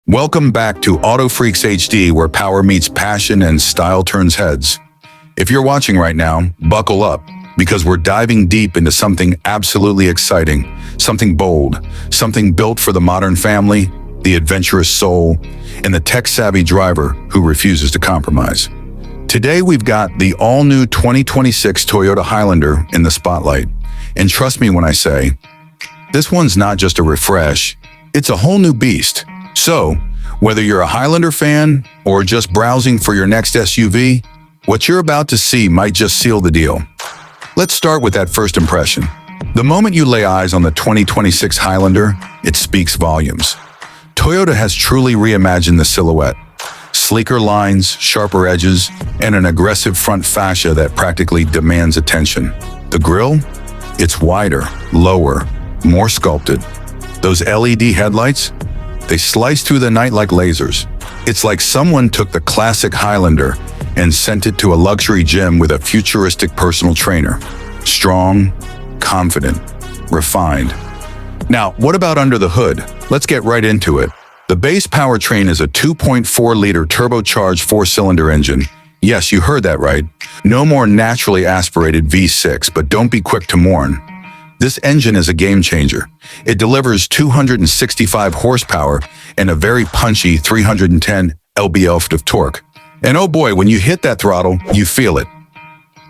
Welcome back to Auto Freaks HD, where power meets passion and style turns heads. If you're watching right now, buckle up, because we're diving deep into something absolutely exciting, something bold, something built for the modern family, the adventurous soul, and the tech-savvy driver who refuses to compromise. Today we've got the all-new 2026 Toyota Highlander in the spotlight. And trust me when I say, this one's not just a refresh, it's a whole new beast. So, whether you're a Highlander fan or just browsing for your next SUV, what you're about to see might just seal the deal. Let's start with that first impression. The moment you lay eyes on the 2026 Highlander, it speaks volumes. Toyota has truly reimagined the silhouette. Sleeker lines, sharper edges, and an aggressive front fascia that practically demands attention. The grille? It's wider, lower, more sculpted. Those LED headlights? They slice through the night like lasers. It's like someone took the classic Highlander and sent it to a luxury gym with a futuristic personal trainer. Strong, confident, refined. Now, what about under the hood? Let's get right into it. The base powertrain is a 2.4-liter turbocharged four-cylinder engine. Yes, you heard that right. No more naturally aspirated V6, but don't be quick to mourn. This engine is a game changer. It delivers 265 horsepower and a very punchy 310 lb-ft of torque. And oh boy, when you hit that throttle, you feel it.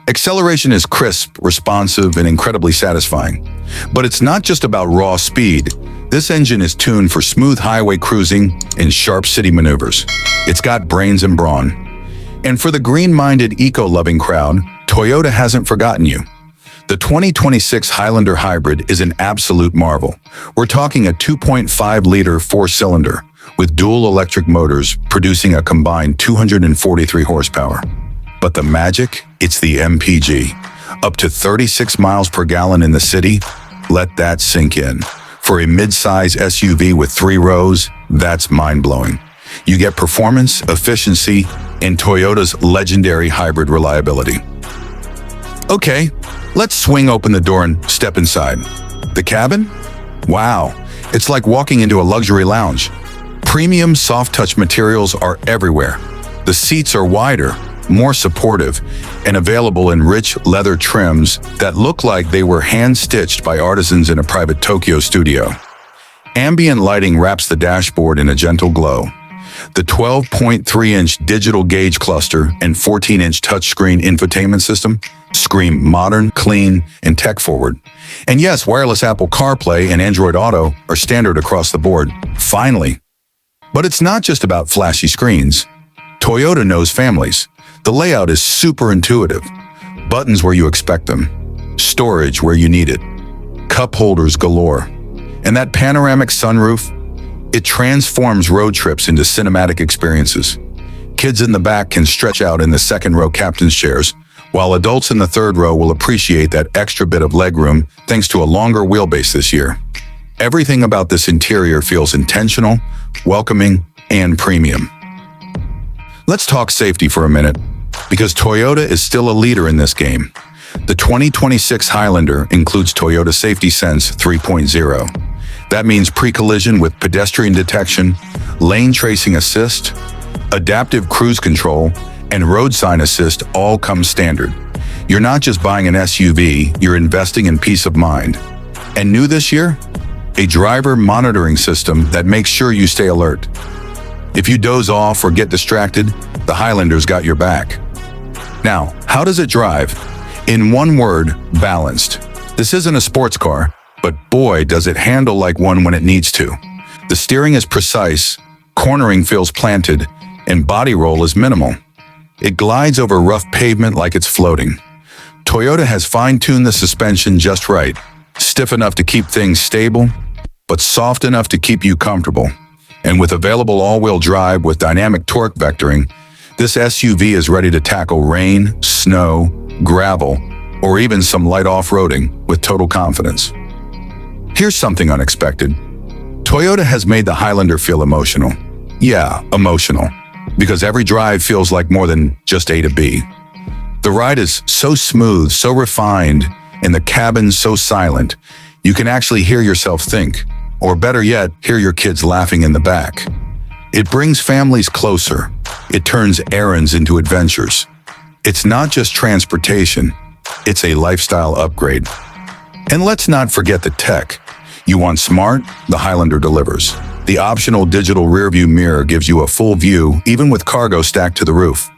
Acceleration is crisp, responsive, and incredibly satisfying. But it's not just about raw speed. This engine is tuned for smooth highway cruising and sharp city maneuvers. It's got brains and brawn. And for the green-minded, eco-loving crowd, Toyota hasn't forgotten you. The 2026 Highlander Hybrid is an absolute marvel. We're talking a 2.5-liter four-cylinder with dual electric motors producing a combined 243 horsepower. But the magic? It's the MPG. Up to 36 miles per gallon in the city? Let that sink in. For a mid-size SUV with 3 rows, that's mind-blowing. You get performance, efficiency, and Toyota's legendary hybrid reliability. Okay, let's swing open the door and step inside. The cabin? Wow, it's like walking into a luxury lounge. Premium soft-touch materials are everywhere. The seats are wider, more supportive, and available in rich leather trims that look like they were hand-stitched by artisans in a private Tokyo studio. Ambient lighting wraps the dashboard in a gentle glow. The 12.3-inch digital gauge cluster and 14-inch touchscreen infotainment system scream modern, clean, and tech-forward. And yes, wireless Apple CarPlay and Android Auto are standard across the board. Finally. But it's not just about flashy screens. Toyota knows families. The layout is super intuitive. Buttons where you expect them. Storage where you need it. Cup holders galore. And that panoramic sunroof? It transforms road trips into cinematic experiences. Kids in the back can stretch out in the second-row captain's chairs, while adults in the third row will appreciate that extra bit of legroom thanks to a longer wheelbase this year. Everything about this interior feels intentional, welcoming, and premium. Let's talk safety for a minute, because Toyota is still a leader in this game. The 2026 Highlander includes Toyota Safety Sense 3.0. That means pre-collision with pedestrian detection, lane tracing assist, adaptive cruise control, and road sign assist all come standard. You're not just buying an SUV, you're investing in peace of mind. And new this year? A driver monitoring system that makes sure you stay alert. If you doze off or get distracted, the Highlander's got your back. Now, how does it drive? In one word, balanced. This isn't a sports car, but boy, does it handle like one when it needs to. The steering is precise, cornering feels planted, and body roll is minimal. It glides over rough pavement like it's floating. Toyota has fine-tuned the suspension just right, stiff enough to keep things stable, but soft enough to keep you comfortable. And with available all-wheel drive with dynamic torque vectoring, this SUV is ready to tackle rain, snow, gravel, or even some light off-roading with total confidence. Here's something unexpected. Toyota has made the Highlander feel emotional. Yeah, emotional. Because every drive feels like more than just A to B. The ride is so smooth, so refined, and the cabin so silent, you can actually hear yourself think, or better yet, hear your kids laughing in the back. It brings families closer. It turns errands into adventures. It's not just transportation, it's a lifestyle upgrade. And let's not forget the tech. You want smart? The Highlander delivers. The optional digital rearview mirror gives you a full view, even with cargo stacked to the roof.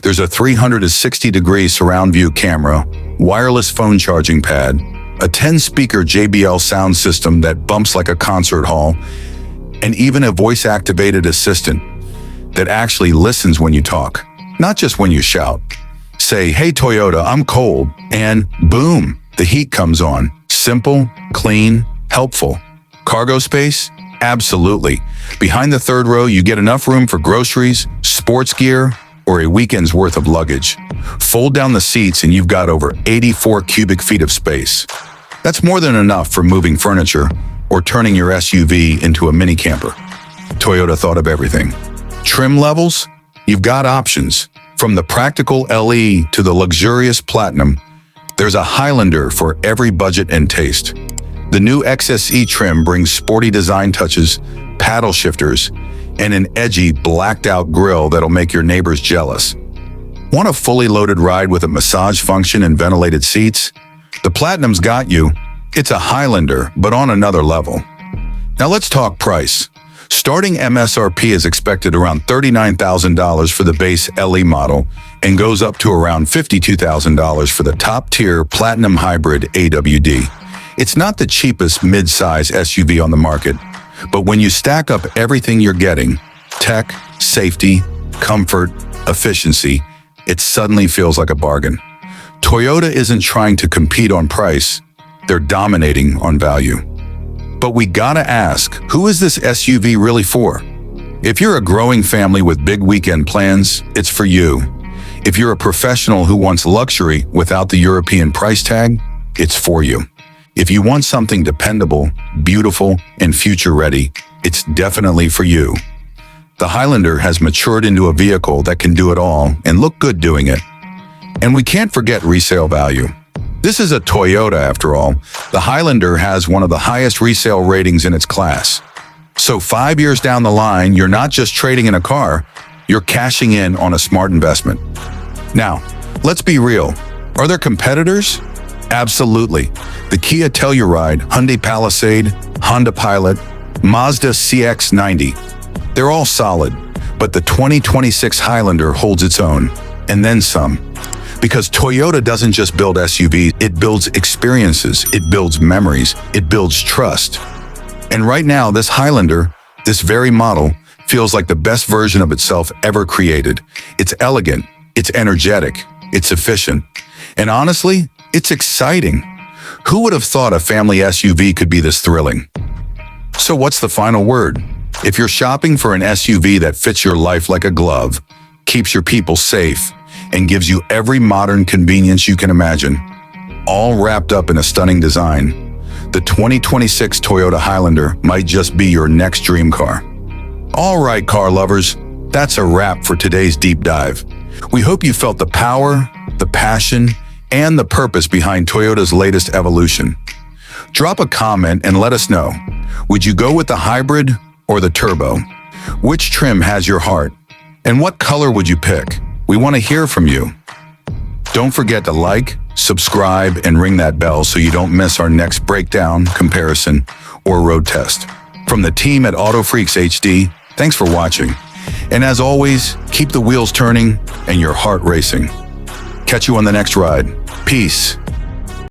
There's a 360-degree surround view camera, wireless phone charging pad, a 10-speaker JBL sound system that bumps like a concert hall, and even a voice-activated assistant that actually listens when you talk, not just when you shout. Say, "Hey Toyota, I'm cold," and boom, the heat comes on. Simple, clean, helpful. Cargo space? Absolutely. Behind the third row, you get enough room for groceries, sports gear, or a weekend's worth of luggage. Fold down the seats and you've got over 84 cubic feet of space. That's more than enough for moving furniture or turning your SUV into a mini camper. Toyota thought of everything. Trim levels? You've got options. From the practical LE to the luxurious Platinum, there's a Highlander for every budget and taste. The new XSE trim brings sporty design touches, paddle shifters, and an edgy, blacked-out grille that'll make your neighbors jealous. Want a fully loaded ride with a massage function and ventilated seats? The Platinum's got you. It's a Highlander, but on another level. Now let's talk price. Starting MSRP is expected around $39,000 for the base LE model and goes up to around $52,000 for the top-tier Platinum Hybrid AWD. It's not the cheapest mid-size SUV on the market, but when you stack up everything you're getting, tech, safety, comfort, efficiency, it suddenly feels like a bargain. Toyota isn't trying to compete on price, they're dominating on value. But we gotta ask, who is this SUV really for? If you're a growing family with big weekend plans, it's for you. If you're a professional who wants luxury without the European price tag, it's for you. If you want something dependable, beautiful, and future-ready, it's definitely for you. The Highlander has matured into a vehicle that can do it all and look good doing it. And we can't forget resale value. This is a Toyota after all. The Highlander has one of the highest resale ratings in its class. So 5 years down the line, you're not just trading in a car, you're cashing in on a smart investment. Now, let's be real. Are there competitors? Absolutely. The Kia Telluride, Hyundai Palisade, Honda Pilot, Mazda CX-90. They're all solid, but the 2026 Highlander holds its own, and then some. Because Toyota doesn't just build SUVs, it builds experiences, it builds memories, it builds trust. And right now, this Highlander, this very model, feels like the best version of itself ever created. It's elegant, it's energetic, it's efficient, and honestly, it's exciting. Who would have thought a family SUV could be this thrilling? So what's the final word? If you're shopping for an SUV that fits your life like a glove, keeps your people safe, and gives you every modern convenience you can imagine, all wrapped up in a stunning design, the 2026 Toyota Highlander might just be your next dream car. All right, car lovers, that's a wrap for today's deep dive. We hope you felt the power, the passion, and the purpose behind Toyota's latest evolution. Drop a comment and let us know. Would you go with the hybrid or the turbo? Which trim has your heart? And what color would you pick? We want to hear from you. Don't forget to like, subscribe, and ring that bell so you don't miss our next breakdown, comparison, or road test. From the team at AutoFreaks HD, thanks for watching. And as always, keep the wheels turning and your heart racing. Catch you on the next ride. Peace.